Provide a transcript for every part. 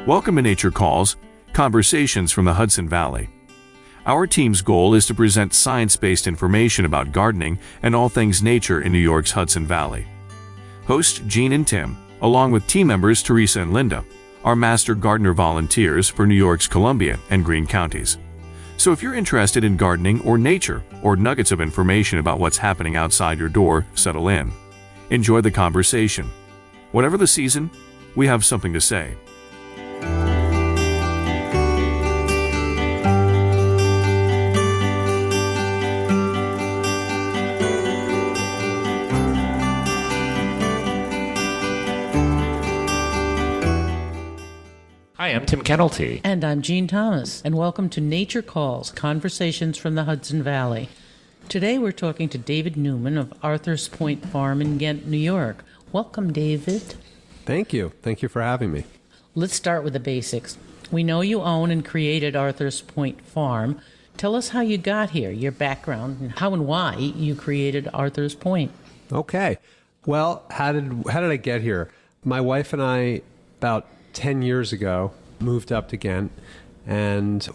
Welcome to Nature Calls, Conversations from the Hudson Valley. Our team's goal is to present science-based information about gardening and all things nature in New York's Hudson Valley. Hosts Jean and Tim, along with team members Teresa and Linda, are master gardener volunteers for New York's Columbia and Greene counties. So if you're interested in gardening or nature, or nuggets of information about what's happening outside your door, settle in. Enjoy the conversation. Whatever the season, we have something to say. Hi, I'm Tim Kennelty. And I'm Jean Thomas, and welcome to Nature Calls, Conversations from the Hudson Valley. Today we're talking to David Newman of Arthur's Point Farm in Ghent, New York. Welcome, David. Thank you. Thank you for having me. Let's start with the basics. We know you own and created Arthur's Point Farm. Tell us how you got here, your background, and how and why you created Arthur's Point. Okay. Well, how did I get here? My wife and I, about 10 years ago, moved up to Ghent, and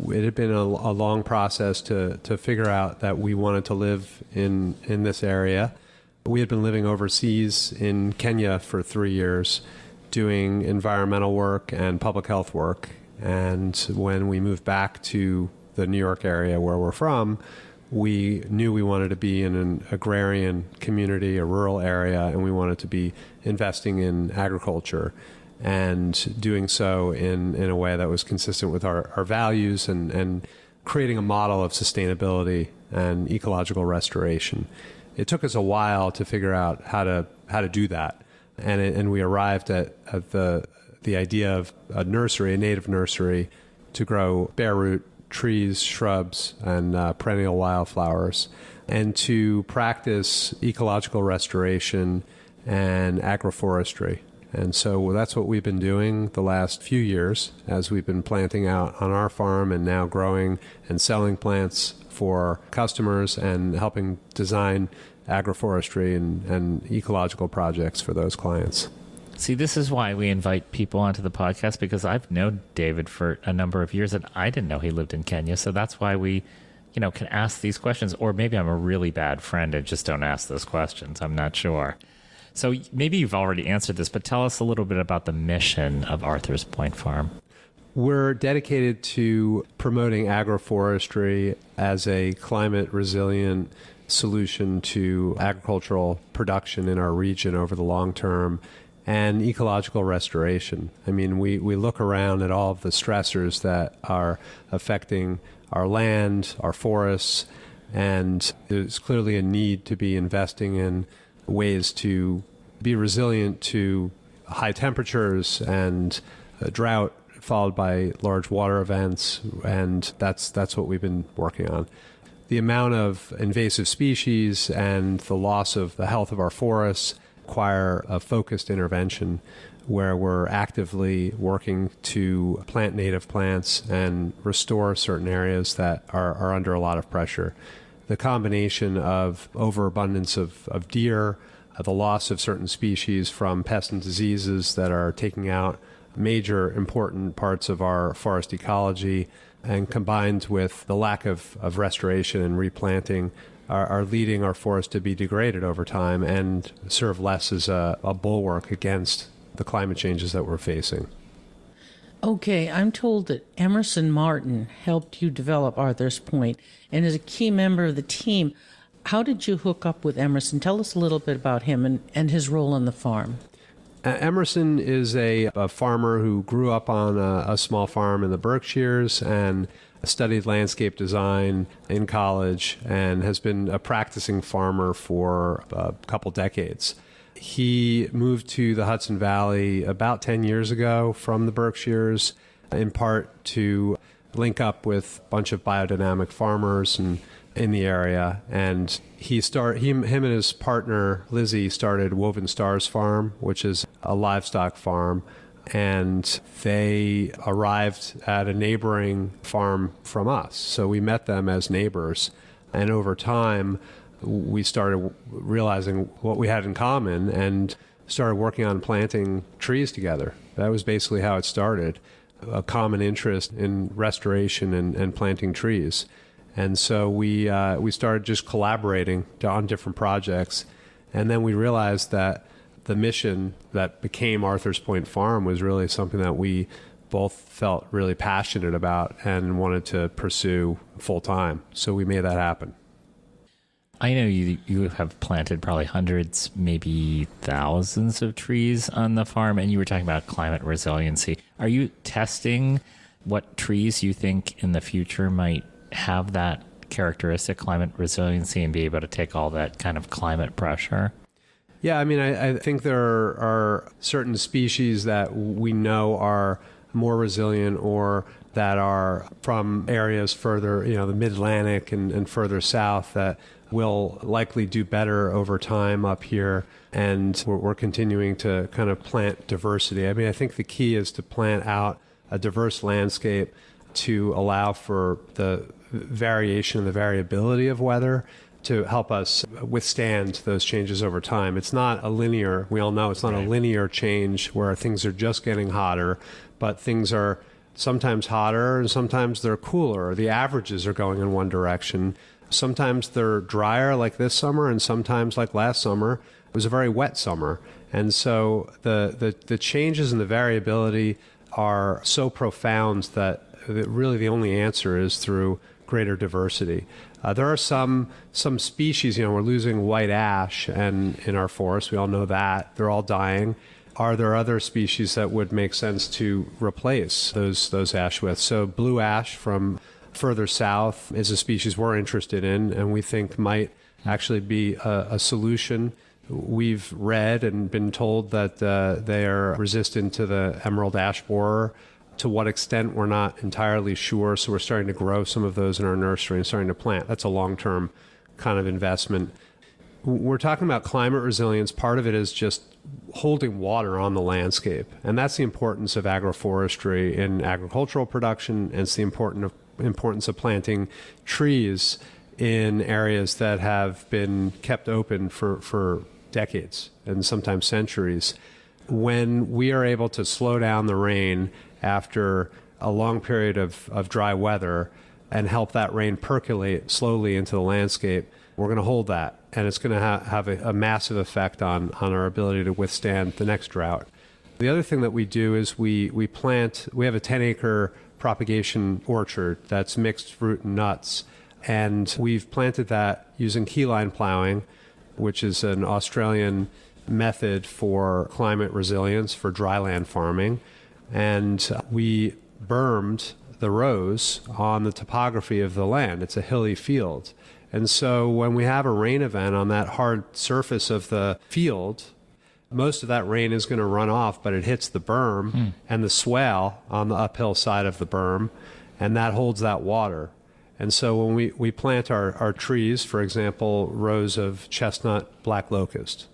it had been a long process to figure out that we wanted to live in this area. We had been living overseas in Kenya for 3 years, doing environmental work and public health work. And when we moved back to the New York area where we're from, we knew we wanted to be in an agrarian community, a rural area, and we wanted to be investing in agriculture and doing so in a way that was consistent with our values and creating a model of sustainability and ecological restoration. It took us a while to figure out how to do that, and we arrived at the idea of a nursery, a native nursery, to grow bare root trees, shrubs, and perennial wildflowers, and to practice ecological restoration and agroforestry. And so that's what we've been doing the last few years as we've been planting out on our farm and now growing and selling plants for customers and helping design agroforestry and ecological projects for those clients. See, this is why we invite people onto the podcast, because I've known David for a number of years and I didn't know he lived in Kenya. So that's why we, can ask these questions. Or maybe I'm a really bad friend and just don't ask those questions. I'm not sure. So maybe you've already answered this, but tell us a little bit about the mission of Arthur's Point Farm. We're dedicated to promoting agroforestry as a climate-resilient solution to agricultural production in our region over the long term and ecological restoration. I mean, we look around at all of the stressors that are affecting our land, our forests, and there's clearly a need to be investing in ways to be resilient to high temperatures and drought followed by large water events, and that's what we've been working on. The amount of invasive species and the loss of the health of our forests require a focused intervention where we're actively working to plant native plants and restore certain areas that are under a lot of pressure. The combination of overabundance of deer, the loss of certain species from pests and diseases that are taking out major important parts of our forest ecology, and combined with the lack of restoration and replanting are leading our forest to be degraded over time and serve less as a bulwark against the climate changes that we're facing. Okay, I'm told that Emerson Martin helped you develop Arthur's Point and is a key member of the team. How did you hook up with Emerson? Tell us a little bit about him and his role on the farm. Emerson is a farmer who grew up on a small farm in the Berkshires and studied landscape design in college and has been a practicing farmer for a couple decades. He moved to the Hudson Valley about 10 years ago from the Berkshires, in part to link up with a bunch of biodynamic farmers and in the area, and him and his partner Lizzie started Woven Stars Farm, which is a livestock farm, and they arrived at a neighboring farm from us. So we met them as neighbors, and over time we started realizing what we had in common and started working on planting trees together. That was basically how it started, a common interest in restoration and planting trees. And so we started just collaborating on different projects. And then we realized that the mission that became Arthur's Point Farm was really something that we both felt really passionate about and wanted to pursue full time. So we made that happen. I know you have planted probably hundreds, maybe thousands of trees on the farm, and you were talking about climate resiliency. Are you testing what trees you think in the future might have that characteristic, climate resiliency, and be able to take all that kind of climate pressure? Yeah, I mean, I think there are certain species that we know are more resilient or that are from areas further, the mid-Atlantic and further south that will likely do better over time up here. And we're continuing to kind of plant diversity. I mean, I think the key is to plant out a diverse landscape to allow for the variation and the variability of weather to help us withstand those changes over time. It's not a linear, we all know it's not a linear change where things are just getting hotter, but things are sometimes hotter and sometimes they're cooler. The averages are going in one direction. Sometimes they're drier like this summer, and sometimes like last summer, it was a very wet summer. And so the changes and the variability are so profound that really the only answer is through greater diversity. There are some species, we're losing white ash and in our forests. We all know that. They're all dying. Are there other species that would make sense to replace those ash with? So blue ash from further south is a species we're interested in and we think might actually be a solution. We've read and been told that they are resistant to the emerald ash borer. To what extent, we're not entirely sure, so we're starting to grow some of those in our nursery and starting to plant. That's a long-term kind of investment. We're talking about climate resilience. Part of it is just holding water on the landscape, and that's the importance of agroforestry in agricultural production, and it's the importance of planting trees in areas that have been kept open for decades and sometimes centuries. When we are able to slow down the rain after a long period of dry weather and help that rain percolate slowly into the landscape, we're going to hold that. And it's going to have a massive effect on our ability to withstand the next drought. The other thing that we do is we have a 10-acre propagation orchard that's mixed fruit and nuts. And we've planted that using keyline plowing, which is an Australian method for climate resilience for dryland farming. And we bermed the rows on the topography of the land. It's a hilly field. And so when we have a rain event on that hard surface of the field, most of that rain is going to run off, but it hits the berm and the swale on the uphill side of the berm, and that holds that water. And so when we plant our trees, for example, rows of chestnut, black locust,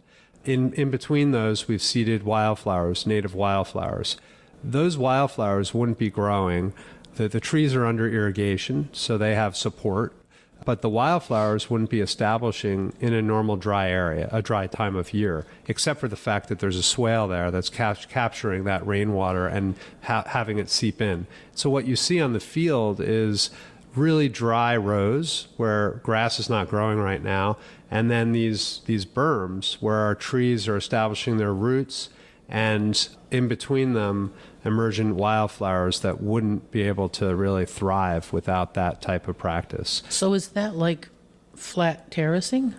in between those we've seeded wildflowers, native wildflowers. Those wildflowers wouldn't be growing. The trees are under irrigation, so they have support. But the wildflowers wouldn't be establishing in a normal dry area, a dry time of year, except for the fact that there's a swale there that's capturing that rainwater and having it seep in. So what you see on the field is really dry rows where grass is not growing right now, and then these berms where our trees are establishing their roots, and in between them emergent wildflowers that wouldn't be able to really thrive without that type of practice. So is that like flat terracing?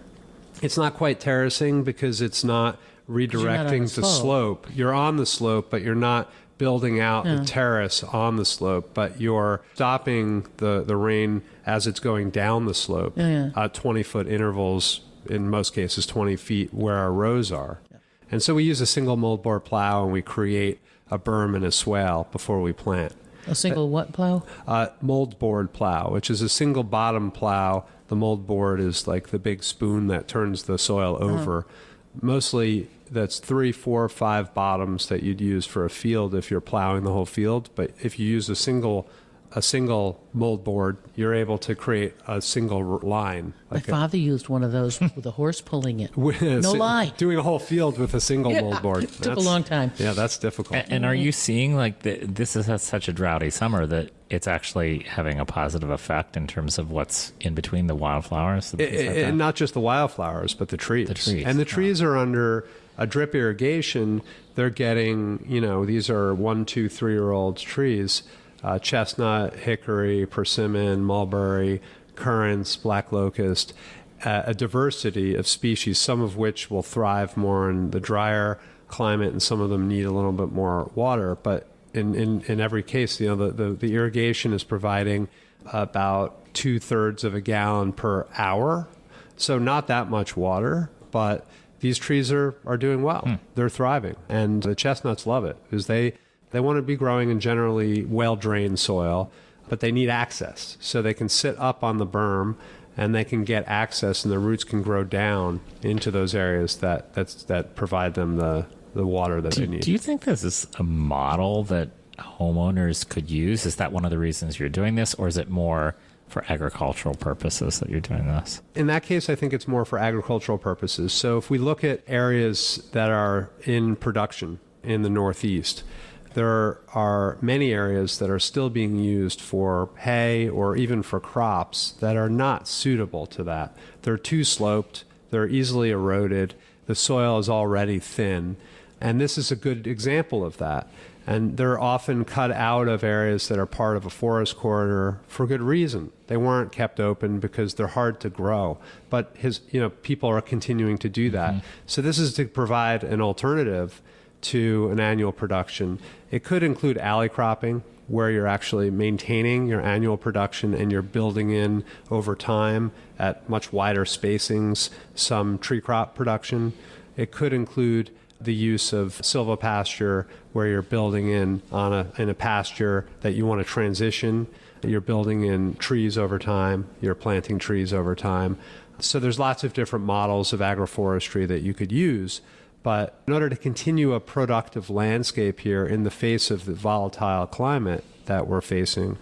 It's not quite terracing because it's not redirecting the slope. You're on the slope, but you're not building out the terrace on the slope, but you're stopping the rain as it's going down the slope at 20-foot intervals, in most cases 20 feet where our rows are. And so we use a single moldboard plow and we create a berm and a swale before we plant. A single what plow? Moldboard plow, which is a single bottom plow. The moldboard is like the big spoon that turns the soil over. Mostly that's 3, 4, 5 bottoms that you'd use for a field if you're plowing the whole field. But if you use a single a single mold board, you're able to create a single line. My father used one of those with a horse pulling it. No lie. Doing a whole field with a single mold board. It took a long time. Yeah, that's difficult. And are you seeing like this is such a droughty summer that it's actually having a positive effect in terms of what's in between the wildflowers? And not just the wildflowers, but the trees. And the trees are under a drip irrigation. They're getting, these are 1, 2, 3-year-old trees. Chestnut, hickory, persimmon, mulberry, currants, black locust, a diversity of species, some of which will thrive more in the drier climate, and some of them need a little bit more water. But in every case, the irrigation is providing about 2/3 of a gallon per hour, so not that much water, but these trees are doing well. They're thriving, and the chestnuts love it because they want to be growing in generally well-drained soil, but they need access. So they can sit up on the berm and they can get access, and the roots can grow down into those areas that provide them the water that they need. Do you think this is a model that homeowners could use? Is that one of the reasons you're doing this, or is it more for agricultural purposes that you're doing this? In that case, I think it's more for agricultural purposes. So if we look at areas that are in production in the Northeast, there are many areas that are still being used for hay or even for crops that are not suitable to that. They're too sloped, they're easily eroded, the soil is already thin, and this is a good example of that. And they're often cut out of areas that are part of a forest corridor for good reason. They weren't kept open because they're hard to grow, but people are continuing to do that. So this is to provide an alternative to an annual production. It could include alley cropping, where you're actually maintaining your annual production and you're building in over time at much wider spacings some tree crop production. It could include the use of silvopasture, where you're building in a pasture that you want to transition. You're building in trees over time. You're planting trees over time. So there's lots of different models of agroforestry that you could use. But in order to continue a productive landscape here in the face of the volatile climate that we're facing,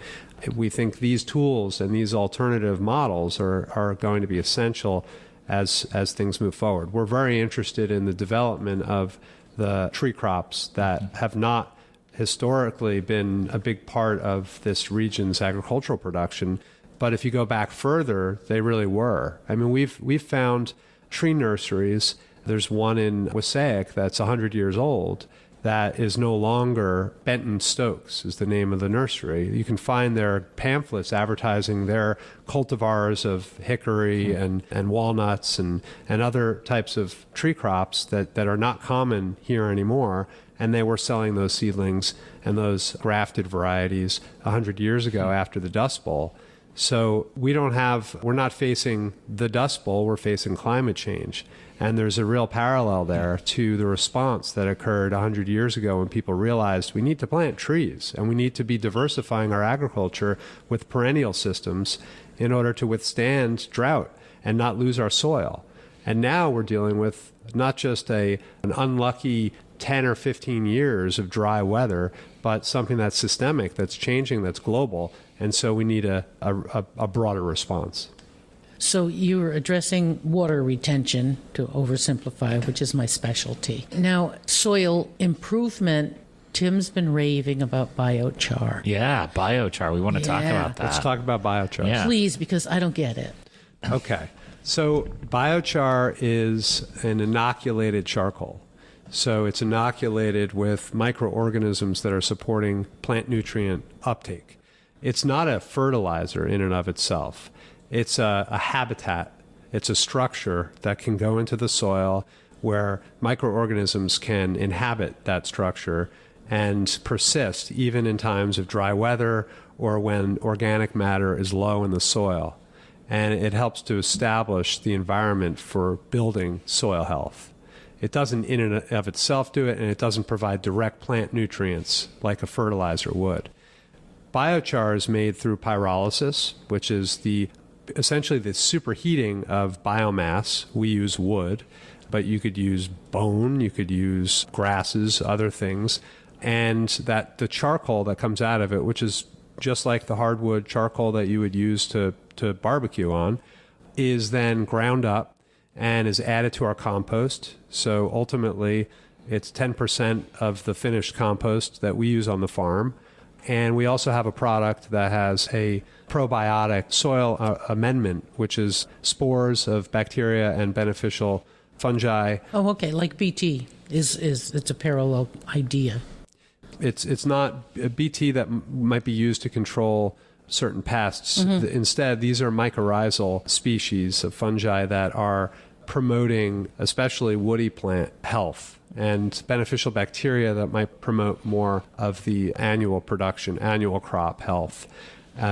we think these tools and these alternative models are going to be essential as things move forward. We're very interested in the development of the tree crops that have not historically been a big part of this region's agricultural production. But if you go back further, they really were. I mean, we've found tree nurseries. There's one in Wassaic that's 100 years old that is no longer Benton Stokes is the name of the nursery. You can find their pamphlets advertising their cultivars of hickory and walnuts and other types of tree crops that are not common here anymore. And they were selling those seedlings and those grafted varieties 100 years ago after the Dust Bowl. So we're not facing the Dust Bowl, we're facing climate change. And there's a real parallel there to the response that occurred 100 years ago when people realized we need to plant trees and we need to be diversifying our agriculture with perennial systems in order to withstand drought and not lose our soil. And now we're dealing with not just an unlucky 10 or 15 years of dry weather, but something that's systemic, that's changing, that's global. And so we need a broader response. So you're addressing water retention, to oversimplify, which is my specialty. Now, soil improvement, Tim's been raving about biochar. Yeah, biochar. We want to talk about that. Let's talk about biochar. Yeah. Please, because I don't get it. Okay. So biochar is an inoculated charcoal. So it's inoculated with microorganisms that are supporting plant nutrient uptake. It's not a fertilizer in and of itself. It's a habitat. It's a structure that can go into the soil where microorganisms can inhabit that structure and persist even in times of dry weather or when organic matter is low in the soil. And it helps to establish the environment for building soil health. It doesn't in and of itself do it, and it doesn't provide direct plant nutrients like a fertilizer would. Biochar is made through pyrolysis, which is essentially the superheating of biomass. We use wood, but you could use bone, you could use grasses, other things, and that the charcoal that comes out of it, which is just like the hardwood charcoal that you would use to barbecue on, is then ground up and is added to our compost. So ultimately, it's 10% of the finished compost that we use on the farm. And we also have a product that has a probiotic soil amendment, which is spores of bacteria and beneficial fungi. Oh, okay. Like BT it's a parallel idea. It's not a BT that might be used to control certain pests. Instead, these are mycorrhizal species of fungi that are promoting especially woody plant health and beneficial bacteria that might promote more of the annual production, annual crop health.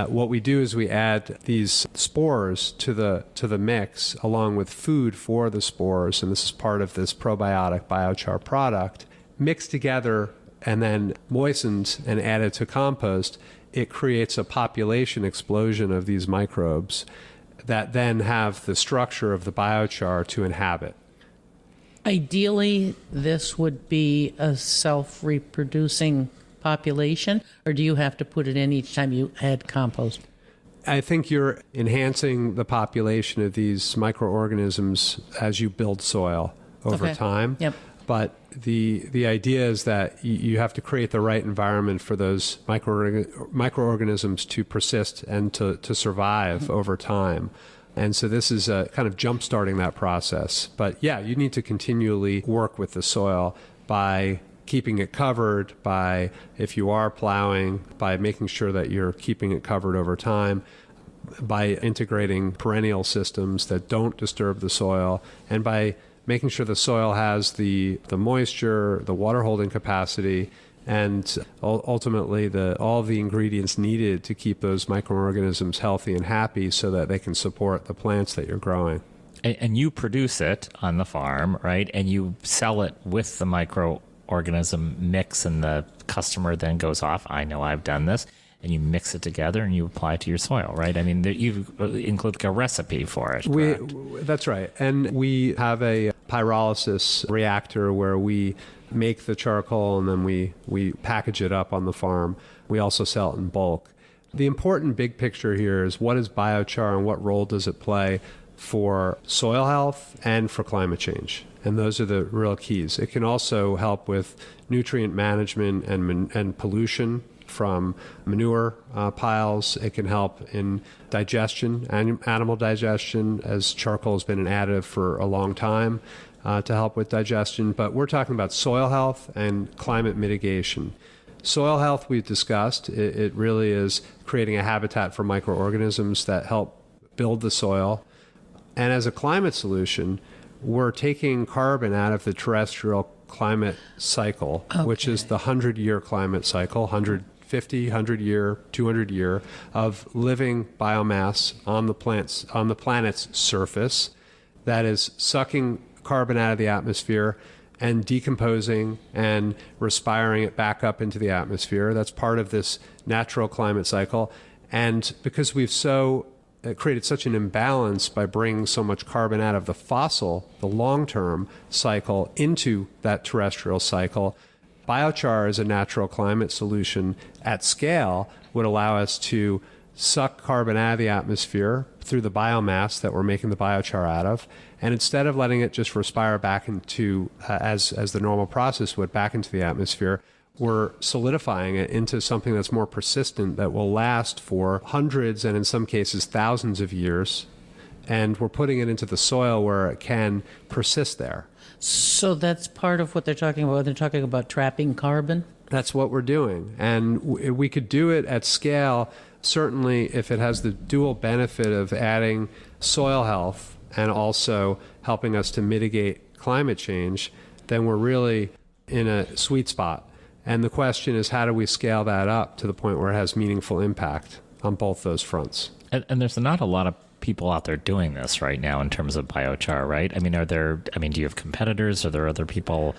What we do is we add these spores to the mix along with food for the spores, and this is part of this probiotic biochar product. Mixed together and then moistened and added to compost, it creates a population explosion of these microbes that then have the structure of the biochar to inhabit. Ideally, this would be a self-reproducing population, or do you have to put it in each time you add compost? I think you're enhancing the population of these microorganisms as you build soil over time. Yep. But the idea is that you have to create the right environment for those microorganisms to persist and to survive over time. And so this is kind of jump-starting that process. But yeah, you need to continually work with the soil by keeping it covered, by, if you are plowing, by making sure that you're keeping it covered over time, by integrating perennial systems that don't disturb the soil, and by making sure the soil has the moisture, the water holding capacity, and ultimately all the ingredients needed to keep those microorganisms healthy and happy so that they can support the plants that you're growing. And you produce it on the farm, right? And you sell it with the microorganism mix, and the customer then goes off. I know I've done this. And you mix it together and you apply it to your soil, right? I mean, you include like a recipe for it. That's right. And we have a pyrolysis reactor where we make the charcoal and then we package it up on the farm. We also sell it in bulk. The important big picture here is, what is biochar and what role does it play for soil health and for climate change? And those are the real keys. It can also help with nutrient management and pollution from manure piles. It can help in digestion, animal digestion, as charcoal has been an additive for a long time to help with digestion. But we're talking about soil health and climate mitigation. Soil health we've discussed. It really is creating a habitat for microorganisms that help build the soil. And as a climate solution, we're taking carbon out of the terrestrial climate cycle, which is the 100-year climate cycle, 150, 100-year, 200-year of living biomass on the planet's surface that is sucking carbon out of the atmosphere and decomposing and respiring it back up into the atmosphere. That's part of this natural climate cycle. And because we've created such an imbalance by bringing so much carbon out of the long-term cycle into that terrestrial cycle, biochar as a natural climate solution at scale would allow us to suck carbon out of the atmosphere through the biomass that we're making the biochar out of. And instead of letting it just respire back into, as the normal process would, back into the atmosphere, we're solidifying it into something that's more persistent, that will last for hundreds and in some cases thousands of years. And we're putting it into the soil where it can persist there. So that's part of what they're talking about. They're talking about trapping carbon? That's what we're doing. And we could do it at scale, certainly if it has the dual benefit of adding soil health and also helping us to mitigate climate change, then we're really in a sweet spot. And the question is, how do we scale that up to the point where it has meaningful impact on both those fronts? And there's not a lot of people out there doing this right now in terms of biochar, right? I mean, do you have competitors? Are there other people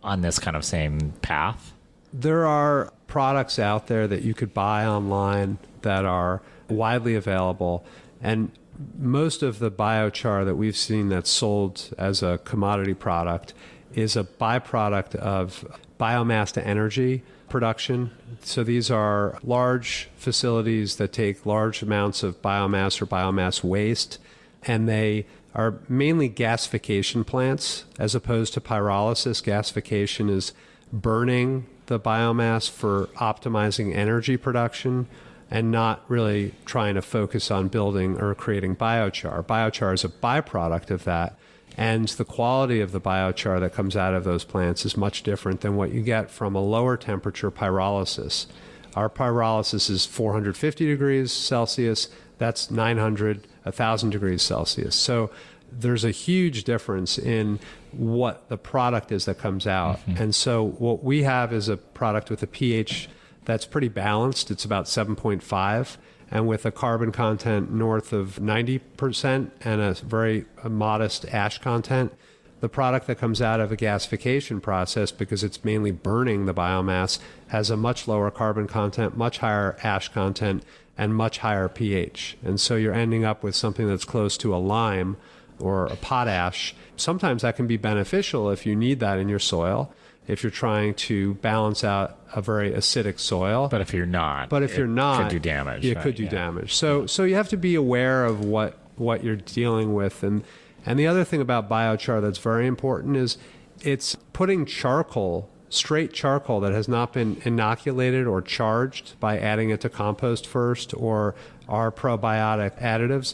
on this kind of same path? There are products out there that you could buy online that are widely available. And most of the biochar that we've seen that's sold as a commodity product is a byproduct of biomass to energy production. So these are large facilities that take large amounts of biomass or biomass waste, and they are mainly gasification plants as opposed to pyrolysis. Gasification is burning the biomass for optimizing energy production and not really trying to focus on building or creating biochar. Biochar is a byproduct of that, and the quality of the biochar that comes out of those plants is much different than what you get from a lower temperature pyrolysis. Our pyrolysis is 450 degrees Celsius. That's 900, 1,000 degrees Celsius. So there's a huge difference in what the product is that comes out. Mm-hmm. And so what we have is a product with a pH that's pretty balanced. It's about 7.5, and with a carbon content north of 90% and a very modest ash content. The product that comes out of a gasification process, because it's mainly burning the biomass, has a much lower carbon content, much higher ash content, and much higher pH. And so you're ending up with something that's close to a lime or a potash. Sometimes that can be beneficial if you need that in your soil, if you're trying to balance out a very acidic soil. But if you're not, it could do damage. It could do damage. So you have to be aware of what you're dealing with. And the other thing about biochar that's very important is it's putting charcoal, straight charcoal that has not been inoculated or charged by adding it to compost first or our probiotic additives,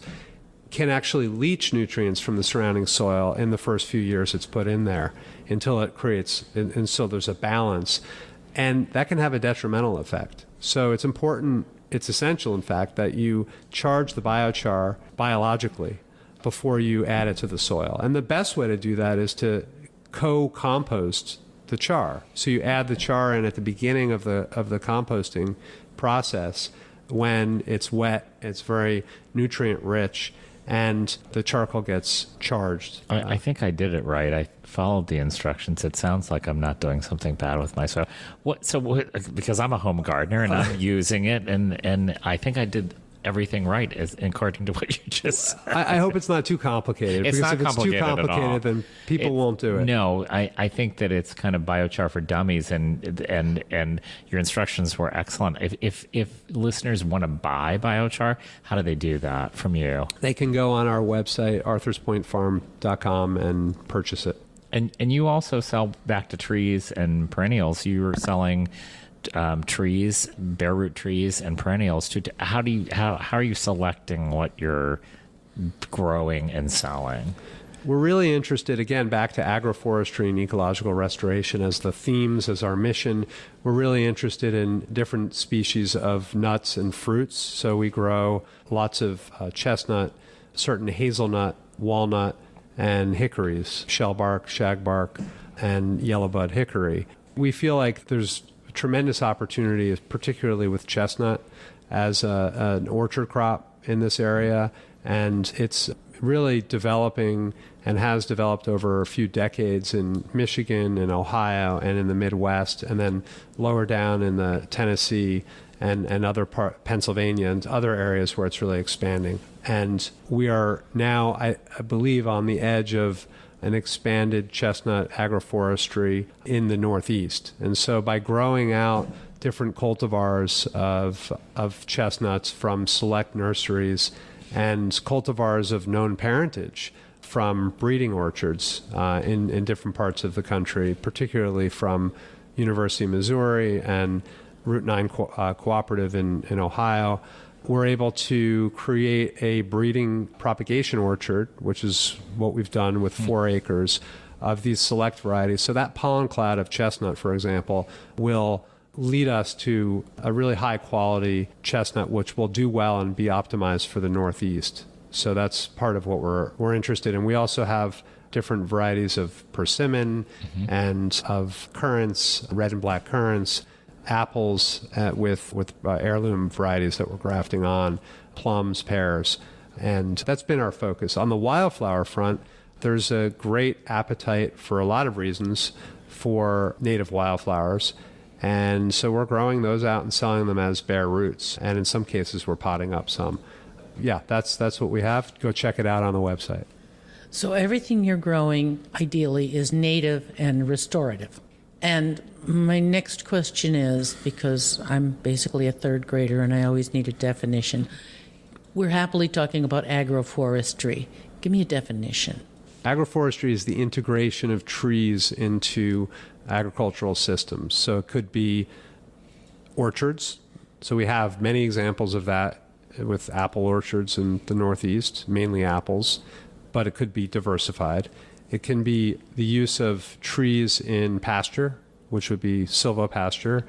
can actually leach nutrients from the surrounding soil in the first few years it's put in there until it creates, and so there's a balance. And that can have a detrimental effect. So it's important, it's essential, in fact, that you charge the biochar biologically before you add it to the soil. And the best way to do that is to co-compost the char. So you add the char in at the beginning of the composting process when it's wet, it's very nutrient rich, and the charcoal gets charged. I think I did it right. I followed the instructions. It sounds like I'm not doing something bad with my soil. Because I'm a home gardener and I'm using it, and I think I did everything right according to what you just said. I hope it's not too complicated. It's not complicated if it's too complicated, at all. then people won't do it. No, I think that it's kind of biochar for dummies, and your instructions were excellent. If listeners want to buy biochar, how do they do that from you? They can go on our website, arthurspointfarm.com, and purchase it. And you also sell back to trees and perennials. You were selling trees, bare root trees, and perennials. How are you selecting what you're growing and selling? We're really interested, again, back to agroforestry and ecological restoration as the themes, as our mission. We're really interested in different species of nuts and fruits. So we grow lots of chestnut, certain hazelnut, walnut, and hickories, shellbark, shagbark, and yellowbud hickory. We feel like there's tremendous opportunity, particularly with chestnut as an orchard crop in this area, and it's really developing and has developed over a few decades in Michigan and Ohio and in the Midwest, and then lower down in the Tennessee and other Pennsylvania and other areas where it's really expanding. And we are now, I believe, on the edge of an expanded chestnut agroforestry in the Northeast. And so by growing out different cultivars of chestnuts from select nurseries and cultivars of known parentage from breeding orchards in different parts of the country, particularly from University of Missouri and Route 9 Cooperative in Ohio, we're able to create a breeding propagation orchard, which is what we've done with 4 acres of these select varieties. So that pollen cloud of chestnut, for example, will lead us to a really high quality chestnut, which will do well and be optimized for the Northeast. So that's part of what we're interested in. We also have different varieties of persimmon and of currants, red and black currants, apples with heirloom varieties that we're grafting on, plums, pears, and that's been our focus. On the wildflower front, there's a great appetite for a lot of reasons for native wildflowers, and so we're growing those out and selling them as bare roots, and in some cases we're potting up some. Yeah, that's what we have. Go check it out on the website. So everything you're growing, ideally, is native and restorative. And my next question is, because I'm basically a third grader and I always need a definition, we're happily talking about agroforestry. Give me a definition. Agroforestry is the integration of trees into agricultural systems. So it could be orchards. So we have many examples of that with apple orchards in the Northeast, mainly apples, but it could be diversified. It can be the use of trees in pasture, which would be silvopasture,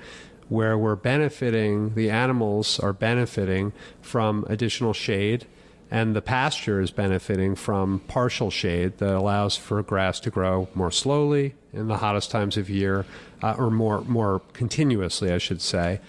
where we're benefiting, the animals are benefiting from additional shade, and the pasture is benefiting from partial shade that allows for grass to grow more slowly in the hottest times of year, or more continuously, I should say,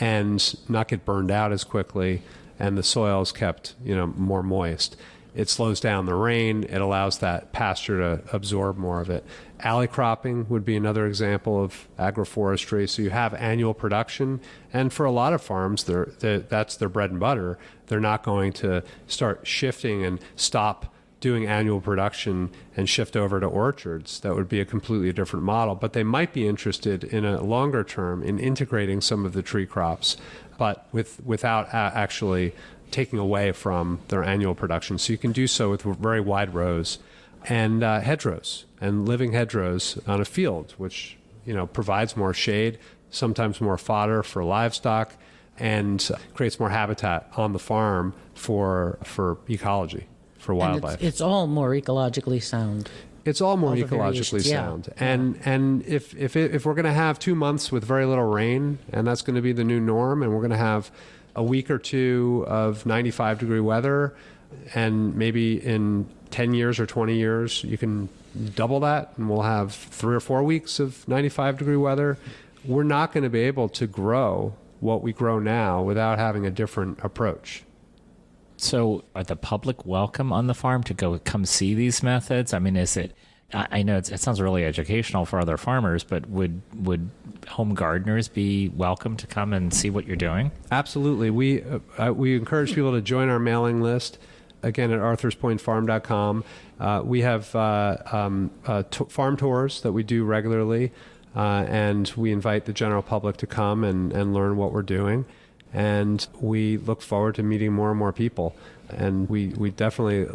and not get burned out as quickly, and the soil is kept, more moist. It slows down the rain. It allows that pasture to absorb more of it. Alley cropping would be another example of agroforestry. So you have annual production, and for a lot of farms, that's their bread and butter. They're not going to start shifting and stop doing annual production and shift over to orchards. That would be a completely different model. But they might be interested in a longer term in integrating some of the tree crops, but without actually taking away from their annual production. So you can do so with very wide rows and hedgerows and living hedgerows on a field, which provides more shade, sometimes more fodder for livestock, and creates more habitat on the farm for ecology, for wildlife. And it's all more ecologically sound. It's all more ecologically sound. Yeah. And if we're going to have 2 months with very little rain, and that's going to be the new norm, and we're going to have a week or two of 95-degree weather, and maybe in 10 years or 20 years, you can double that, and we'll have 3 or 4 weeks of 95-degree weather. We're not going to be able to grow what we grow now without having a different approach. So are the public welcome on the farm to come see these methods? I mean, I know it sounds really educational for other farmers, but would home gardeners be welcome to come and see what you're doing? Absolutely. We encourage people to join our mailing list, again, at arthurspointfarm.com. We have farm tours that we do regularly, and we invite the general public to come and learn what we're doing. And we look forward to meeting more and more people. And we definitely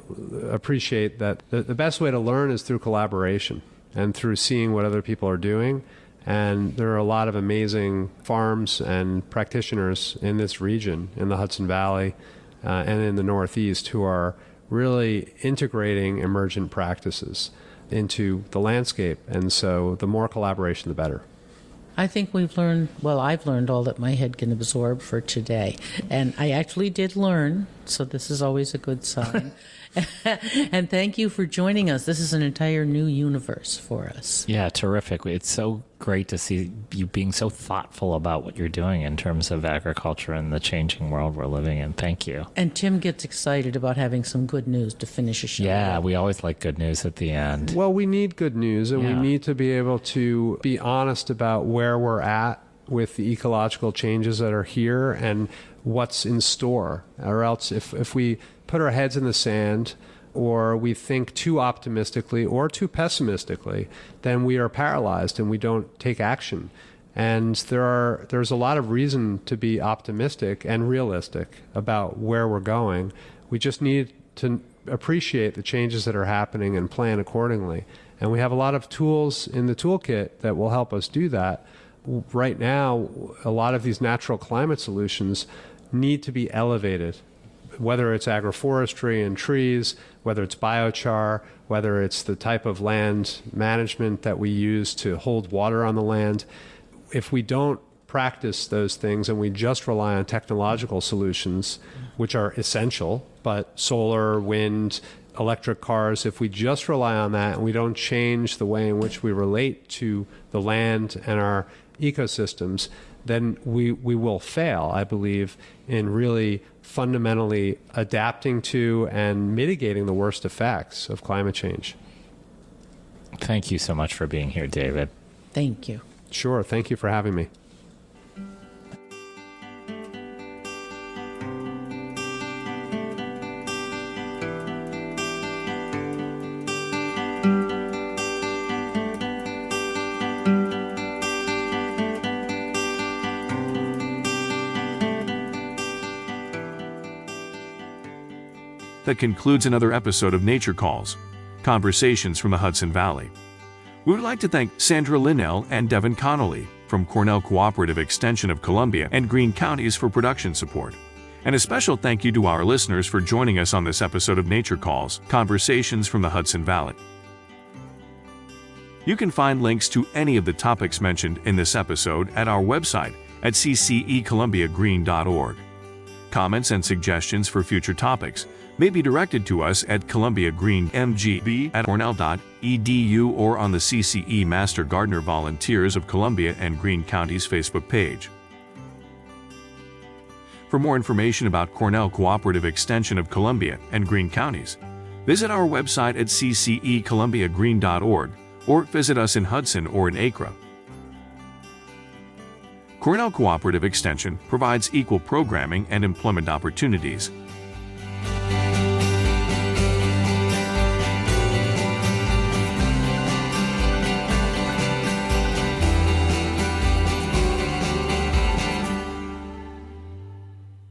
appreciate that the best way to learn is through collaboration and through seeing what other people are doing. And there are a lot of amazing farms and practitioners in this region, in the Hudson Valley and in the Northeast, who are really integrating emergent practices into the landscape. And so the more collaboration, the better. I think I've learned all that my head can absorb for today. And I actually did learn, so this is always a good sign. And thank you for joining us. This is an entire new universe for us. Yeah, terrific. It's so great to see you being so thoughtful about what you're doing in terms of agriculture and the changing world we're living in. Thank you. And Tim gets excited about having some good news to finish a show. Yeah, we always like good news at the end. Well, we need good news, and we need to be able to be honest about where we're at with the ecological changes that are here and what's in store. Or else if we put our heads in the sand, or we think too optimistically or too pessimistically, then we are paralyzed and we don't take action. And there's a lot of reason to be optimistic and realistic about where we're going. We just need to appreciate the changes that are happening and plan accordingly. And we have a lot of tools in the toolkit that will help us do that. Right now, a lot of these natural climate solutions need to be elevated, whether it's agroforestry and trees, whether it's biochar, whether it's the type of land management that we use to hold water on the land. If we don't practice those things and we just rely on technological solutions, which are essential, but solar, wind, electric cars, if we just rely on that and we don't change the way in which we relate to the land and our ecosystems, then we will fail, I believe, in really fundamentally adapting to and mitigating the worst effects of climate change. Thank you so much for being here, David. Thank you. Sure. Thank you for having me. that concludes another episode of Nature Calls, Conversations from the Hudson Valley. We would like to thank Sandra Linnell and Devin Connolly from Cornell Cooperative Extension of Columbia and Greene Counties for production support. And a special thank you to our listeners for joining us on this episode of Nature Calls, Conversations from the Hudson Valley. You can find links to any of the topics mentioned in this episode at our website at ccecolumbiagreen.org. Comments and suggestions for future topics may be directed to us at columbiagreenmgb@cornell.edu or on the CCE Master Gardener Volunteers of Columbia and Greene Counties Facebook page. For more information about Cornell Cooperative Extension of Columbia and Greene Counties, visit our website at ccecolumbiagreen.org or visit us in Hudson or in Acre. Cornell Cooperative Extension provides equal programming and employment opportunities